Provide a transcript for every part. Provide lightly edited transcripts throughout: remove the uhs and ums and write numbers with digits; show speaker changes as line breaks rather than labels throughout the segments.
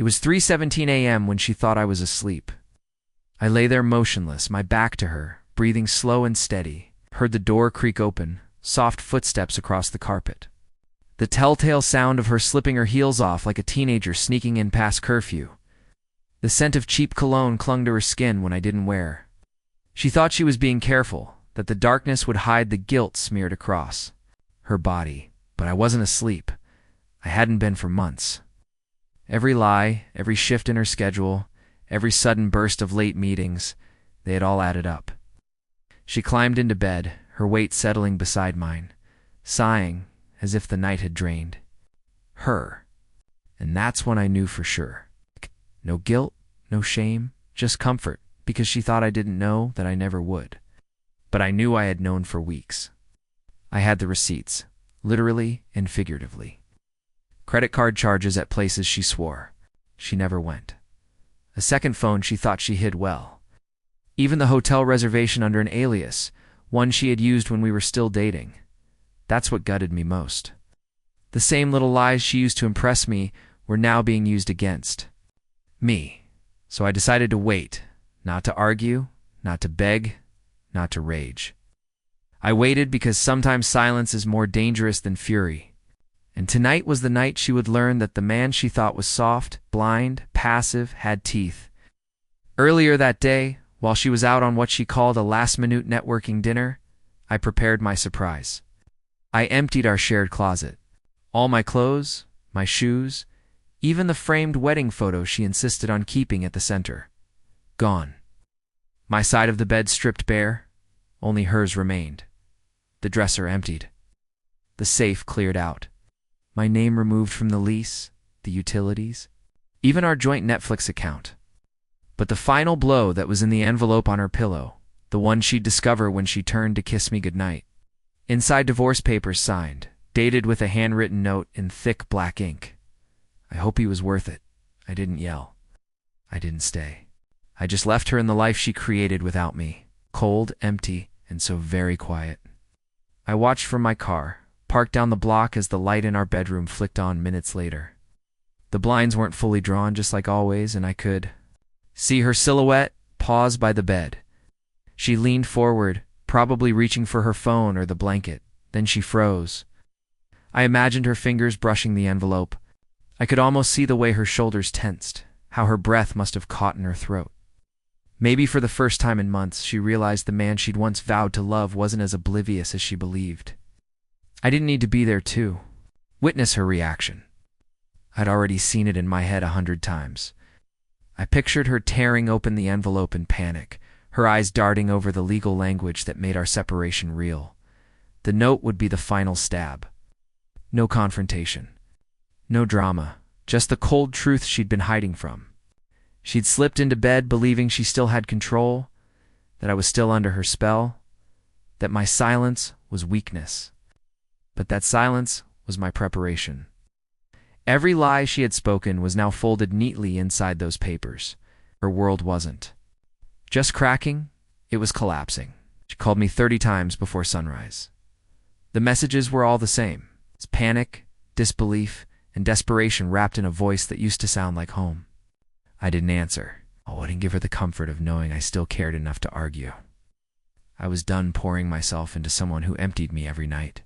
It was 3:17 a.m. when she thought I was asleep. I lay there motionless, my back to her, breathing slow and steady, heard the door creak open, soft footsteps across the carpet. The telltale sound of her slipping her heels off like a teenager sneaking in past curfew. The scent of cheap cologne clung to her skin when I didn't wear. She thought she was being careful, that the darkness would hide the guilt smeared across her body, but I wasn't asleep. I hadn't been for months. Every lie, every shift in her schedule, every sudden burst of late meetings, they had all added up. She climbed into bed, her weight settling beside mine, sighing as if the night had drained her. And that's when I knew for sure. No guilt, no shame, just comfort, because she thought I didn't know that I never would. But I knew I had known for weeks. I had the receipts, literally and figuratively. Credit card charges at places she swore she never went. A second phone she thought she hid well. Even the hotel reservation under an alias, one she had used when we were still dating. That's what gutted me most. The same little lies she used to impress me were now being used against me. So I decided to wait, not to argue, not to beg, not to rage. I waited because sometimes silence is more dangerous than fury. And tonight was the night she would learn that the man she thought was soft, blind, passive, had teeth. Earlier that day, while she was out on what she called a last-minute networking dinner, I prepared my surprise. I emptied our shared closet. All my clothes, my shoes, even the framed wedding photo she insisted on keeping at the center. Gone. My side of the bed stripped bare, only hers remained. The dresser emptied. The safe cleared out. My name removed from the lease, the utilities, even our joint Netflix account. But the final blow that was in the envelope on her pillow, the one she'd discover when she turned to kiss me goodnight. Inside divorce papers signed, dated with a handwritten note in thick black ink. I hope he was worth it. I didn't yell. I didn't stay. I just left her in the life she created without me, cold, empty, and so very quiet. I watched from my car, parked down the block as the light in our bedroom flicked on minutes later. The blinds weren't fully drawn, just like always, and I could see her silhouette pause by the bed. She leaned forward, probably reaching for her phone or the blanket. Then she froze. I imagined her fingers brushing the envelope. I could almost see the way her shoulders tensed, how her breath must have caught in her throat. Maybe for the first time in months, she realized the man she'd once vowed to love wasn't as oblivious as she believed. I didn't need to be there to witness her reaction. I'd already seen it in my head 100 times. I pictured her tearing open the envelope in panic, her eyes darting over the legal language that made our separation real. The note would be the final stab. No confrontation. No drama. Just the cold truth she'd been hiding from. She'd slipped into bed believing she still had control, that I was still under her spell, that my silence was weakness. But that silence was my preparation. Every lie she had spoken was now folded neatly inside those papers. Her world wasn't just cracking, it was collapsing. She called me 30 times before sunrise. The messages were all the same. It's panic, disbelief, and desperation wrapped in a voice that used to sound like home. I didn't answer. I wouldn't give her the comfort of knowing I still cared enough to argue. I was done pouring myself into someone who emptied me every night.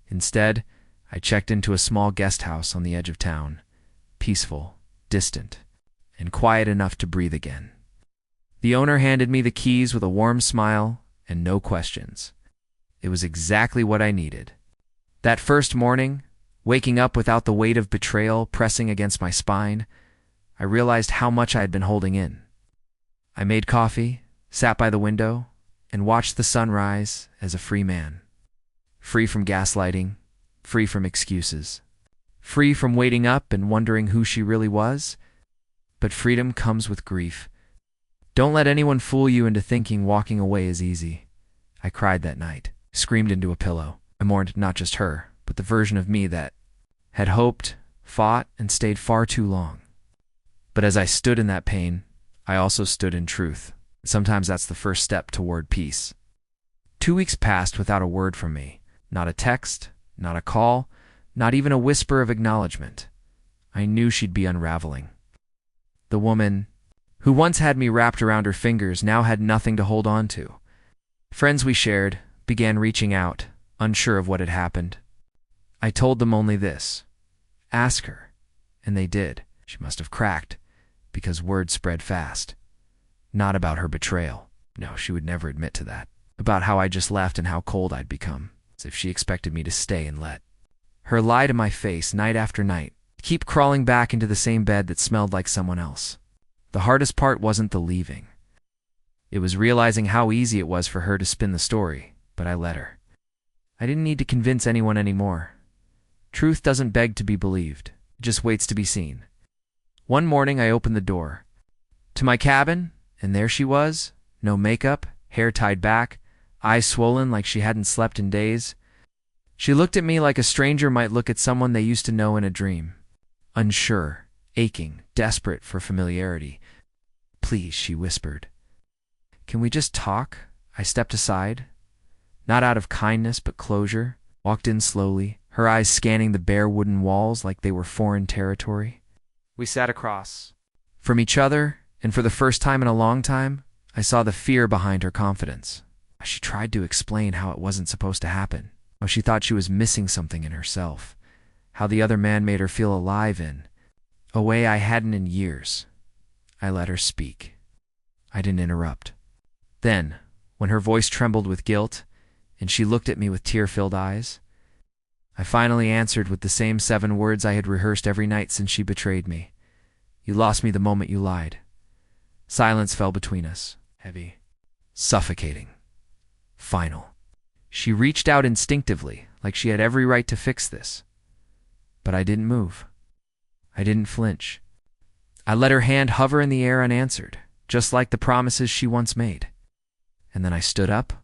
Instead, I checked into a small guest house on the edge of town, peaceful, distant, and quiet enough to breathe again. The owner handed me the keys with a warm smile and no questions. It was exactly what I needed. That first morning, waking up without the weight of betrayal pressing against my spine, I realized how much I had been holding in. I made coffee, sat by the window, and watched the sun rise as a free man. Free from gaslighting, free from excuses, free from waiting up and wondering who she really was. But freedom comes with grief. Don't let anyone fool you into thinking walking away is easy. I cried that night, screamed into a pillow. I mourned not just her, but the version of me that had hoped, fought, and stayed far too long. But as I stood in that pain, I also stood in truth. Sometimes that's the first step toward peace. 2 weeks passed without a word from me. Not a text, not a call, not even a whisper of acknowledgement. I knew she'd be unraveling. The woman who once had me wrapped around her fingers now had nothing to hold on to. Friends we shared began reaching out, unsure of what had happened. I told them only this: ask her. And they did. She must have cracked, because word spread fast. Not about her betrayal. No, she would never admit to that. About how I just left and how cold I'd become, as if she expected me to stay and let her lie to my face night after night, keep crawling back into the same bed that smelled like someone else. The hardest part wasn't the leaving. It was realizing how easy it was for her to spin the story, but I let her. I didn't need to convince anyone anymore. Truth doesn't beg to be believed. It just waits to be seen. One morning I opened the door to my cabin, and there she was, no makeup, hair tied back, eyes swollen like she hadn't slept in days. She looked at me like a stranger might look at someone they used to know in a dream. Unsure, aching, desperate for familiarity. "Please," she whispered. "Can we just talk?" I stepped aside, not out of kindness but closure, walked in slowly, her eyes scanning the bare wooden walls like they were foreign territory. We sat across from each other, and for the first time in a long time, I saw the fear behind her confidence. She tried to explain how it wasn't supposed to happen, how she thought she was missing something in herself, how the other man made her feel alive in a way I hadn't in years. I let her speak. I didn't interrupt. Then, when her voice trembled with guilt, and she looked at me with tear-filled eyes, I finally answered with the same 7 words I had rehearsed every night since she betrayed me. "You lost me the moment you lied." Silence fell between us, heavy, suffocating, final. She reached out instinctively, like she had every right to fix this. But I didn't move. I didn't flinch. I let her hand hover in the air unanswered, just like the promises she once made. And then I stood up,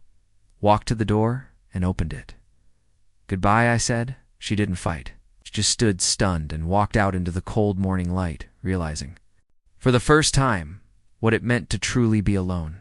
walked to the door, and opened it. "Goodbye," I said. She didn't fight. She just stood stunned and walked out into the cold morning light, realizing, for the first time, what it meant to truly be alone.